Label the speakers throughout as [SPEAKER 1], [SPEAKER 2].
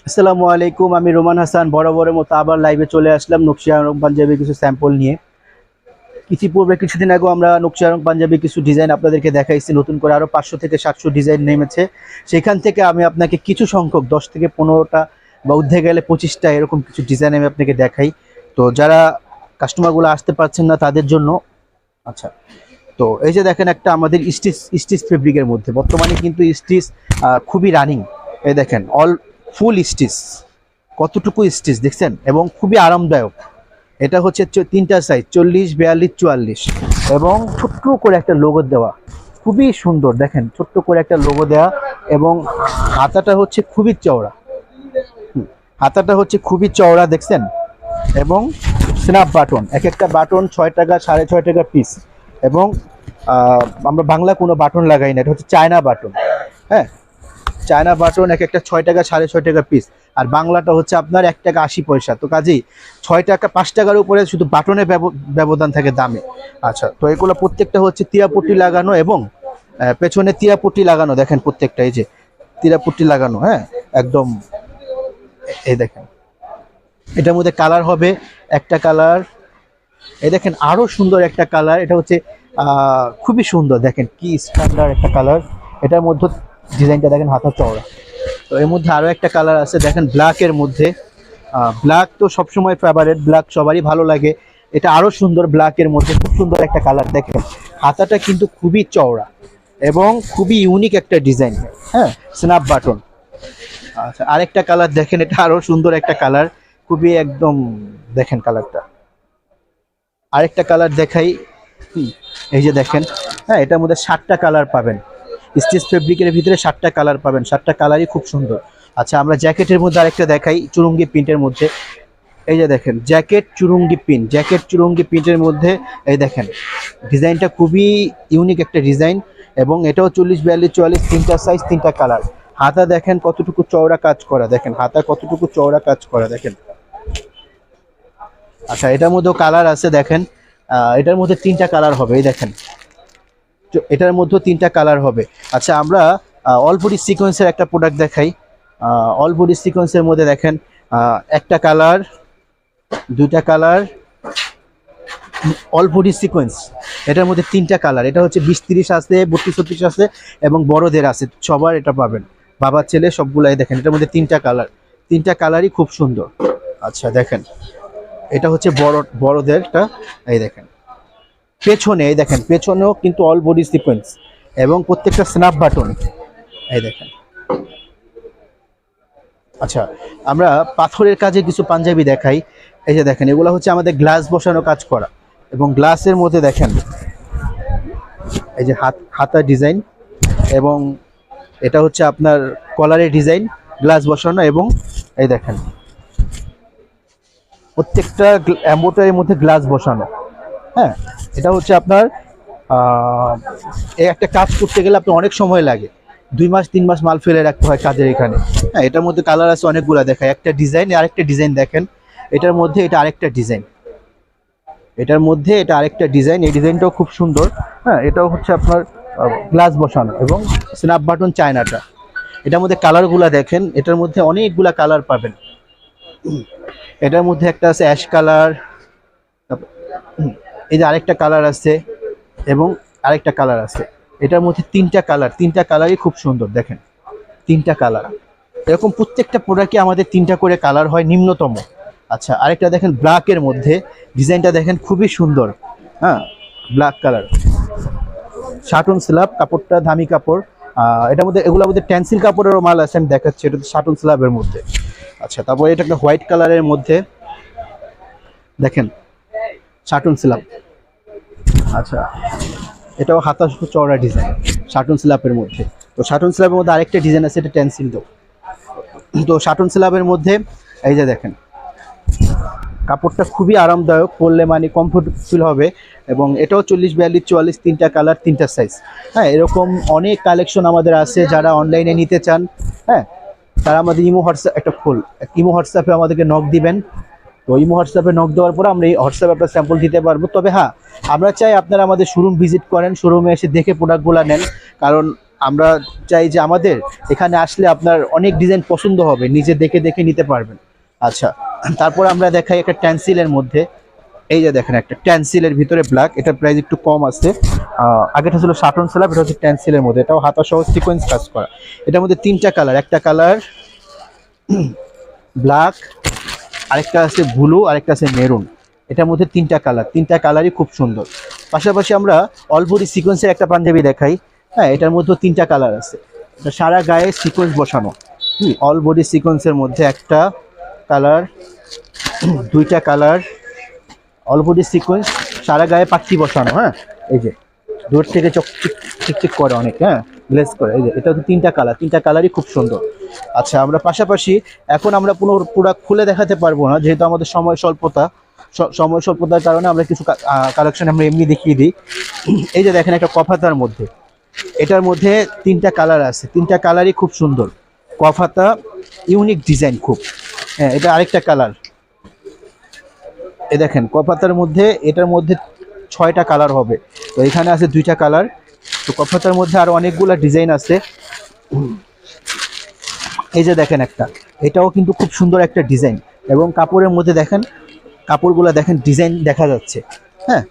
[SPEAKER 1] আসসালামু আলাইকুম, আমি রোমান হাসান বরাবরের মতো আবার লাইভে চলে আসলাম নকশিয়া রং পাঞ্জাবি কিছু স্যাম্পল নিয়ে। কিছুদিন আগে আমরা নকশিয়া রং পাঞ্জাবি কিছু ডিজাইন আপনাদেরকে দেখাইছি, নতুন করে আরো 500 থেকে 700 ডিজাইন নেমেছে। সেখান থেকে আমি আপনাকে কিছু সংখ্যক 10 থেকে 15টা বা ঊর্ধ্বে গেলে 25টা এরকম কিছু ডিজাইন আমি আপনাকে দেখাই। তো যারা কাস্টমারগুলো আসতে পারছেন না তাদের জন্য। আচ্ছা, তো এই যে দেখেন একটা আমাদের স্টিচ ফেব্রিকের মধ্যে বর্তমানে কিন্তু স্টিচ খুবই রানিং। এই দেখেন অল ফুল স্টিচ, কতটুকু স্টিচ দেখছেন, এবং খুবই আরামদায়ক। এটা হচ্ছে 3টা সাইজ 40, 42, 44 এবং ছোট্ট করে একটা লোগো দেওয়া, খুবই সুন্দর। দেখেন ছোট্ট করে একটা লোগো দেওয়া এবং হাতাটা হচ্ছে খুবই চওড়া। হাতাটা হচ্ছে খুবই চওড়া দেখছেন, এবং স্ন্যাপ বাটন, এক একটা বাটন 6 টাকা 6.5 টাকা পিস। এবং আমরা বাংলা কোনো বাটন লাগাই না, এটা হচ্ছে চায়না বাটন। হ্যাঁ, চায়না বাটন এক একটা 6 টাকা 6.5 টাকা পিস, আর বাংলাটা হচ্ছে আপনার 1 টাকা 80 পয়সা। তো কাজেই 6 টাকা 5 টাকার উপরে শুধু বাটনের ব্যবধান থাকে দামে। আচ্ছা, তো এগুলো প্রত্যেকটা হচ্ছে টিয়াপট্টি লাগানো এবং পেছনে টিয়াপট্টি লাগানো। দেখেন প্রত্যেকটা এই যে টিয়াপট্টি লাগানো। হ্যাঁ, একদম এই দেখেন এটার মধ্যে কালার হবে একটা কালার, এই দেখেন আরো সুন্দর একটা কালার। এটা হচ্ছে খুবই সুন্দর, দেখেন কি স্ট্যান্ডার্ড একটা কালার। এটার মধ্যে ডিজাইনটা দেখেন হাতা চওড়া। তো এর মধ্যে আরো একটা কালার আছে, দেখেন ব্ল্যাকের মধ্যে। ব্ল্যাক তো সবসময় ফেভারিট, ব্ল্যাক সবারই ভালো লাগে। এটা আরো সুন্দর, ব্ল্যাকের মধ্যে খুব সুন্দর একটা কালার। দেখেন হাতাটা কিন্তু খুবই চওড়া এবং খুবই ইউনিক একটা ডিজাইন। হ্যাঁ, স্ন্যাপ বাটন। আচ্ছা, আরেকটা কালার দেখেন, এটা আরো সুন্দর একটা কালার, খুবই একদম দেখেন কালারটা। আরেকটা কালার দেখাই, এই যে দেখেন। হ্যাঁ, এটার মধ্যে 7টা কালার পাবেন, স্টিচ ফেব্রিকের ভিতরে 7টা কালার পাবেন, 7টা কালারই খুব সুন্দর। আচ্ছা, আমরা জ্যাকেটের মধ্যে আরেকটা দেখাই, চুরুঙ্গি প্রিন্টের মধ্যে। এই যে দেখেন জ্যাকেট চুরুঙ্গি প্রিন্টের মধ্যে। এই দেখেন ডিজাইনটা খুবই ইউনিক একটা ডিজাইন, এবং এটাও 40, 42, 44 3টা সাইজ 3টা কালার। হাতা দেখেন কতটুকু চওড়া কাজ করা, দেখেন হাতা কতটুকু চওড়া কাজ করা দেখেন। আচ্ছা, এটার মধ্যেও কালার আছে দেখেন। এটার মধ্যে 3টা কালার হবে, এই দেখেন এটার মধ্যেও 3টা কালার হবে। আচ্ছা, আমরা অল বডি সিকোয়েন্সের একটা প্রোডাক্ট দেখাই। অল বডি সিকোয়েন্সের মধ্যে দেখেন একটা কালার, 2টা কালার, অল বডি সিকোয়েন্স। এটার মধ্যে 3টা কালার। এটা হচ্ছে 20, 30 আছে, 32, 36 আছে এবং বড়দের আছে, সবার এটা পাবেন, বাবা ছেলে সবগুলাই। দেখেন এটার মধ্যে 3টা কালার, 3টা কালারই খুব সুন্দর। আচ্ছা দেখেন, এটা হচ্ছে বড়দেরটা। এই দেখেন পেছনে, এই দেখেন পেছনেও কিন্তু অল বডি সিকোয়েন্স এবং প্রত্যেকটা স্ন্যাপ বাটন। এই দেখেন। আচ্ছা, আমরা পাথরের কাজে কিছু পাঞ্জাবি দেখাই। এই যে দেখেন এগুলো হচ্ছে আমাদের গ্লাস বসানো কাজ করা, এবং গ্লাসের মধ্যে দেখেন এই যে হাতা ডিজাইন, এবং এটা হচ্ছে আপনার কলারের ডিজাইন, গ্লাস বসানো। এবং এই দেখেন প্রত্যেকটা এমব্রয়ডারির মধ্যে গ্লাস বসানো। হ্যাঁ, এটা হচ্ছে আপনার এই একটা কাজ করতে গেলে আপনার অনেক সময় লাগে, 2 মাস 3 মাস মাল ফেলে রাখতে হয় কাজের এখানে। হ্যাঁ, এটার মধ্যে কালার আছে অনেকগুলো, দেখায় একটা ডিজাইন, আরেকটা ডিজাইন দেখেন। এটার মধ্যে এটা আরেকটা ডিজাইন, এটার মধ্যে এটা আরেকটা ডিজাইন, এই ডিজাইনটাও খুব সুন্দর। হ্যাঁ, এটাও হচ্ছে আপনার গ্লাস বসানো এবং স্ন্যাপ বাটন চায়নাটা। এটার মধ্যে কালারগুলা দেখেন, এটার মধ্যে অনেকগুলা কালার পাবেন। এটার মধ্যে একটা আছে অ্যাশ কালার, এই যে আরেকটা কালার আছে এবং আরেকটা কালার আছে। এটার মধ্যে 3টা কালার, 3টা কালারই খুব সুন্দর। দেখেন 3টা কালার, এরকম প্রত্যেকটা প্রোডাক্টে আমাদের 3টা করে কালার হয় নিম্নতম। আচ্ছা, আরেকটা দেখেন ব্ল্যাকের মধ্যে, ডিজাইনটা দেখেন খুবই সুন্দর। হ্যাঁ, ব্ল্যাক কালার, শাটন স্ল্যাব, কাপড়টা দামি কাপড়। এটার মধ্যে এগুলোর মধ্যে টেন্সিল কাপড়েরও মাল আছে, আমি দেখাচ্ছি। এটা শাটন স্ল্যাবের মধ্যে। আচ্ছা, তারপরে এটা একটা হোয়াইট কালারের মধ্যে, দেখেন শাটন স্ল্যাব। আচ্ছা, এটাও হাতা চওড়া ডিজাইন শাটন স্ল্যাবের মধ্যে। তো শাটন স্ল্যাবের মধ্যে আরেকটা ডিজাইন আছে, এটা টেন্সিল। তো শাটন স্ল্যাবের মধ্যে এই যে দেখেন কাপড়টা খুবই আরামদায়ক, পরলে মানে কমফোর্ট ফিল হবে। এবং এটাও 40, 42, 44 3টা কালার 3টা সাইজ। হ্যাঁ, এরকম অনেক কালেকশন আমাদের আছে। যারা অনলাইনে নিতে চান, হ্যাঁ, তারা আমাদের ইমো হোয়াটসঅ্যাপে আমাদেরকে নক দিবেন। তো ইমো হোয়াটসঅ্যাপে নক দেওয়ার পর আমরা এই হোয়াটসঅ্যাপে আপনার স্যাম্পল দিতে পারবো। তবে হ্যাঁ, আমরা চাই আপনারা আমাদের শোরুম ভিজিট করেন, শোরুমে এসে দেখে প্রোডাক্টগুলো নেন, কারণ আমরা চাই যে আমাদের এখানে আসলে আপনার অনেক ডিজাইন পছন্দ হবে, নিজে দেখে দেখে নিতে পারবেন। আচ্ছা, তারপর আমরা দেখাই একটা ট্যান্সিলের মধ্যে। এই যে দেখেন একটা ট্যান্সিলের ভিতরে ব্ল্যাক, এটার প্রাইস একটু কম আছে। আগেটা ছিল শাটন স্ল্যাব, এটা হচ্ছে ট্যান্সিলের মধ্যে, এটাও হাতা সহ সিকোয়েন্স কাজ করা। এটার মধ্যে তিনটা কালার, একটা কালার ব্ল্যাক, আরেকটা আছে ব্লু, আরেকটা আছে মেরুন। এটার মধ্যে তিনটা কালার, তিনটা কালারই খুব সুন্দর। পাশাপাশি আমরা অলবডি সিকোয়েন্সের একটা পাঞ্জাবি দেখাই। হ্যাঁ, এটার মধ্যে তিনটা কালার আছে, এটা সারা গায়ে সিকোয়েন্স বসানো। অল বডি সিকোয়েন্সের মধ্যে একটা কালার, দুইটা কালার, অল বডি সিকোয়েন্স, সারা গায়ে পাট্টি বসানো। হ্যাঁ, এই যে দূর থেকে চিকচিক করে অনেক, হ্যাঁ গ্লেজ করে। এই যে এটা হচ্ছে তিনটা কালার, তিনটা কালারই খুব সুন্দর। আচ্ছা, আমরা পাশাপাশি এখন আমরা পুরো প্রোডাক্ট খুলে দেখাতে পারবো না, যেহেতু আমাদের সময় স্বল্পতা। সময় স্বল্পতার কারণে আমরা কিছু কালেকশন আমরা এমনি দেখিয়ে দিই। এই যে দেখেন একটা কফাতার মধ্যে, এটার মধ্যে তিনটা কালার আছে, তিনটা কালারই খুব সুন্দর। কফাতা, ইউনিক ডিজাইন খুব। হ্যাঁ, এটা আরেকটা কালার। এ দেখেন কফাতার মধ্যে, এটার মধ্যে 6টা কালার হবে। তো এখানে আছে 2টা কালার। তো কফাতার মধ্যে আরো অনেকগুলো ডিজাইন আছে। এই যে দেখেন একটা, এটাও কিন্তু খুব সুন্দর একটা ডিজাইন, এবং কাপড়ের মধ্যে দেখেন, কাপড়গুলো দেখেন ডিজাইন দেখা যাচ্ছে। হ্যাঁ,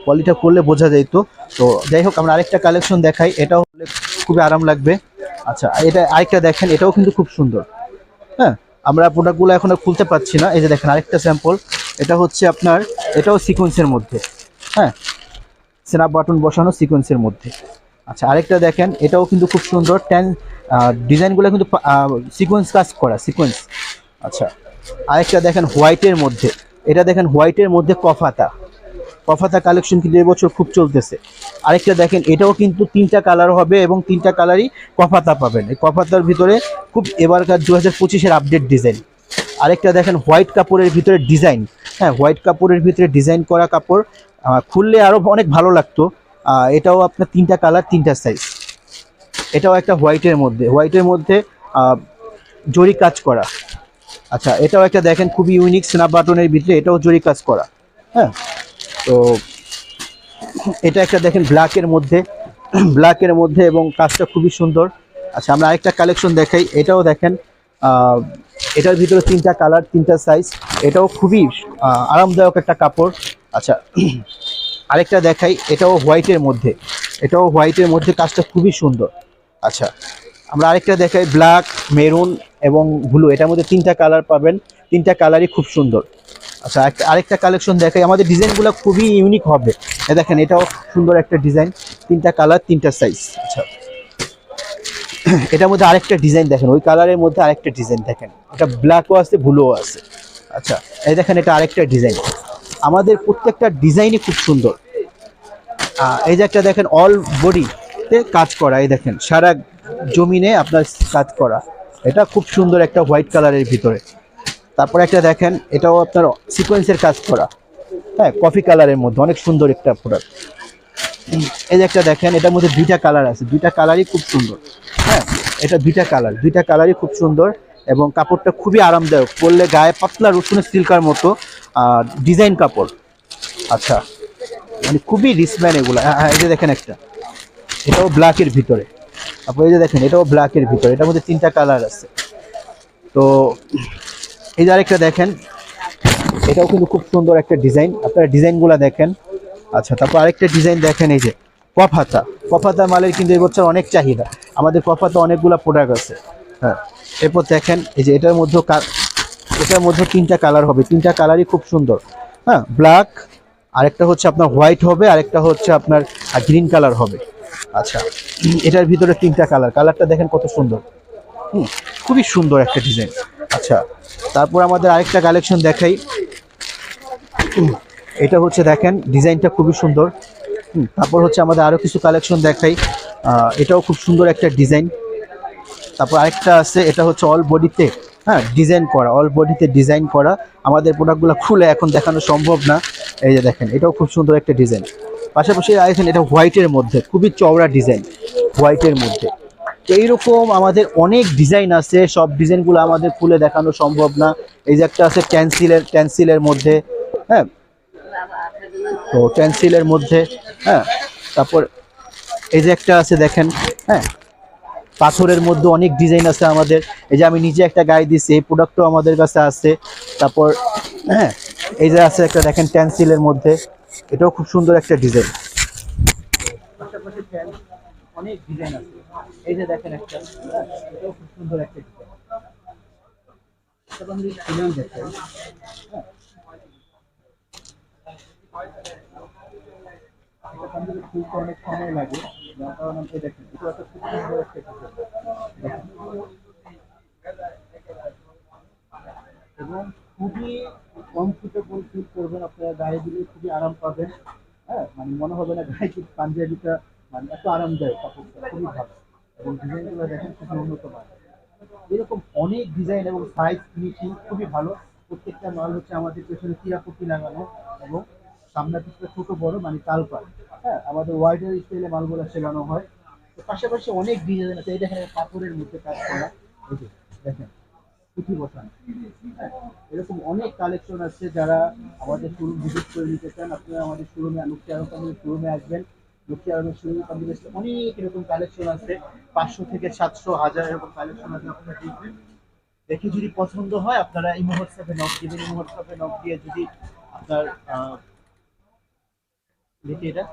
[SPEAKER 1] কোয়ালিটা করলে বোঝা যাইতো। তো যাই হোক, আমরা আরেকটা কালেকশন দেখাই, এটাও হলে খুবই আরাম লাগবে। আচ্ছা, এটা আরেকটা দেখেন, এটাও কিন্তু খুব সুন্দর। হ্যাঁ, আমরা প্রোডাক্টগুলো এখন আর খুলতে পারছি না। এই যে দেখেন আরেকটা স্যাম্পল, এটা হচ্ছে আপনার, এটাও সিকোয়েন্সের মধ্যে। হ্যাঁ, স্ন্যাপ বাটন বসানো সিকোয়েন্সের মধ্যে। আচ্ছা, আরেকটা দেখেন, এটাও কিন্তু খুব সুন্দর। ডিজাইনগুলো কিন্তু সিকোয়েন্স কাজ করা, সিকোয়েন্স। আচ্ছা, আরেকটা দেখেন হোয়াইটের মধ্যে, এটা দেখেন হোয়াইটের মধ্যে কফাতা। কফাতা কালেকশন কিন্তু এবছর খুব চলতেছে। আরেকটা দেখেন, এটাও কিন্তু তিনটা কালার হবে, এবং তিনটা কালারই কফাতা পাবেন। এই কফাতার ভিতরে খুব এবারকার 2025-এর আপডেট ডিজাইন। আরেকটা দেখেন হোয়াইট কাপড়ের ভিতরে ডিজাইন। হ্যাঁ, হোয়াইট কাপড়ের ভিতরে ডিজাইন করা কাপড়, খুললে আরও অনেক ভালো লাগতো। এটাও আপনার তিনটা কালার, তিনটা সাইজ। এটাও একটা হোয়াইটের মধ্যে, হোয়াইটের মধ্যে জরি কাজ করা। আচ্ছা, এটাও একটা দেখেন খুবই ইউনিক, স্ন্যাপ বাটনের ভিতরে, এটাও জরি কাজ করা। হ্যাঁ, তো এটা একটা দেখেন ব্ল্যাকের মধ্যে, ব্ল্যাকের মধ্যে, এবং কাজটা খুবই সুন্দর। আচ্ছা, আমরা আরেকটা কালেকশন দেখাই, এটাও দেখেন, এটার ভিতরে তিনটা কালার, তিনটা সাইজ। এটাও খুবই আরামদায়ক একটা কাপড়। আচ্ছা, আরেকটা দেখাই, এটাও হোয়াইটের মধ্যে, এটাও হোয়াইটের মধ্যে, কাজটা খুবই সুন্দর। আচ্ছা, আমরা আরেকটা দেখাই ব্ল্যাক, মেরুন এবং ব্লু, এটার মধ্যে তিনটা কালার পাবেন, তিনটা কালারই খুব সুন্দর। আচ্ছা, আরেকটা কালেকশন দেখাই, আমাদের ডিজাইনগুলো খুবই ইউনিক হবে। দেখেন, এটাও সুন্দর একটা ডিজাইন, তিনটা কালার, তিনটা সাইজ। আচ্ছা, এটার মধ্যে আরেকটা ডিজাইন দেখেন, ওই কালারের মধ্যে আরেকটা ডিজাইন দেখেন, এটা ব্ল্যাকও আছে, ব্লুও আছে। আচ্ছা, এই দেখেন এটা আরেকটা ডিজাইন। আমাদের প্রত্যেকটা ডিজাইনই খুব সুন্দর। এই যে একটা দেখেন অল বডিতে কাজ করা, এই দেখেন সারা জমিনে আপনার কাজ করা, এটা খুব সুন্দর একটা হোয়াইট কালারের ভিতরে। তারপর একটা দেখেন, এটাও আপনার সিকোয়েন্সের কাজ করা। হ্যাঁ, কফি কালারের মধ্যে, অনেক সুন্দর একটা প্রোডাক্ট। এই যে একটা দেখেন, এটার মধ্যে 2টা কালার আছে, 2টা কালারই খুব সুন্দর। হ্যাঁ, এটা 2টা কালার, 2টা কালারই খুব সুন্দর, এবং কাপড়টা খুবই আরামদায়ক, পরলে গায়ে পাতলা রসুনের সিল্কার মতো ডিজাইন কাপড়। আচ্ছা, মানে খুবই রিসম্যান এগুলো। হ্যাঁ, এই যে দেখেন একটা, এটাও ব্ল্যাকের ভিতরে। তারপর এই যে দেখেন, এটাও ব্ল্যাকের ভিতরে, এটার মধ্যে 3টা কালার আছে। তো এই যে আরেকটা দেখেন, এটাও কিন্তু খুব সুন্দর একটা ডিজাইন, আপনারা ডিজাইনগুলো দেখেন। আচ্ছা, তারপর আরেকটা ডিজাইন দেখেন, এই যে কফাতা। কফাতা মালের কিন্তু এবছর অনেক চাহিদা, আমাদের কফাতা অনেকগুলো প্রোডাক্ট আছে। হ্যাঁ, এরপর দেখেন, এই যে এটার মধ্যে, এটার মধ্যে 3টা কালার হবে, 3টা কালারই খুব সুন্দর। হ্যাঁ, ব্ল্যাক, আরেকটা হচ্ছে আপনার হোয়াইট হবে, আরেকটা হচ্ছে আপনার গ্রিন কালার হবে। আচ্ছা, এটার ভিতরে 3টা কালার, কালারটা দেখেন কত সুন্দর। খুবই সুন্দর একটা ডিজাইন। আচ্ছা, তারপর আমাদের আরেকটা কালেকশন দেখাই, এটা হচ্ছে দেখেন ডিজাইনটা খুবই সুন্দর। তারপর হচ্ছে আমাদের আরও কিছু কালেকশন দেখাই, এটাও খুব সুন্দর একটা ডিজাইন। তারপর আরেকটা আছে, এটা হচ্ছে অল বডিতে, হ্যাঁ ডিজাইন করা, অল বডিতে ডিজাইন করা। আমাদের প্রোডাক্টগুলো খুলে এখন দেখানো সম্ভব না। এই যে দেখেন, এটাও খুব সুন্দর একটা ডিজাইন। পাশাপাশি আছেন, এটা হোয়াইটের মধ্যে, খুবই চওড়া ডিজাইন, হোয়াইটের মধ্যে। তো এইরকম আমাদের অনেক ডিজাইন আছে, সব ডিজাইনগুলো আমাদের খুলে দেখানো সম্ভব না। এই যে একটা আছে ট্যান্সিলের মধ্যে। হ্যাঁ, তো ট্যান্সিলের মধ্যে। হ্যাঁ, তারপর এই যে একটা আছে দেখেন। হ্যাঁ, পাথরের মধ্যে অনেক ডিজাইন আছে আমাদের। এই যে আমি নিজে একটা গায়ে দিচ্ছি, এই প্রোডাক্টও আমাদের কাছে আছে। তারপর হ্যাঁ, এই যে আছে একটা দেখেন টেন্সিলের মধ্যে, এটাও খুব সুন্দর একটা ডিজাইন। পাশাপাশি অনেক ডিজাইন আছে, এই যে দেখেন একটা, এটাও খুব সুন্দর একটা ডিজাইন। দেখেন খুলতে অনেক সময় লাগে, যার কারণে দেখেন এটা একটা খুব সুন্দর একটা ডিজাইন এবং খুবই কমফোর্টেবল ফিল করবেন, আপনারা গায়ে দিলে খুবই আরাম পাবেন। হ্যাঁ, মানে মনে হবে না গায়ে কি পাঞ্জাবিটা, মানে এত আরামদায়ক, কাপড়টা খুবই ভালো এবং ডিজাইনগুলো দেখেন খুবই উন্নত মানের। এরকম অনেক ডিজাইন এবং সাইজ ফিনিশিং খুবই ভালো। প্রত্যেকটা মাল হচ্ছে আমাদের পেছনে চিরাপত্তি লাগানো এবং সামনের দিকটা ছোট বড় মানে তালপাল। হ্যাঁ, আমাদের ওয়াইডার স্টাইলে মালগুলো সেলানো হয়। তো পাশাপাশি অনেক ডিজাইন আছে, এই দেখেন পাথরের মধ্যে কাজ করা, এই যে দেখেন পুঁথি বসানো। হ্যাঁ, এরকম অনেক কালেকশন আছে। যারা আমাদের শোরুম ভিজিট করে নিতে চান, আপনারা আমাদের শোরুমে লক্ষ্মী আরং কম্পানির শোরুমে আসবেন। লক্ষ্মী আরং শোরুম কমপ্লেক্সে অনেক এরকম কালেকশন আছে, 500 থেকে 700 1000 এরকম কালেকশন আছে। আপনারা দেখবেন, দেখে যদি পছন্দ হয় আপনারা এই হোয়াটসঅ্যাপে নক দিবেন। এই হোয়াটসঅ্যাপে নক দিয়ে যদি আপনার দেখি এটা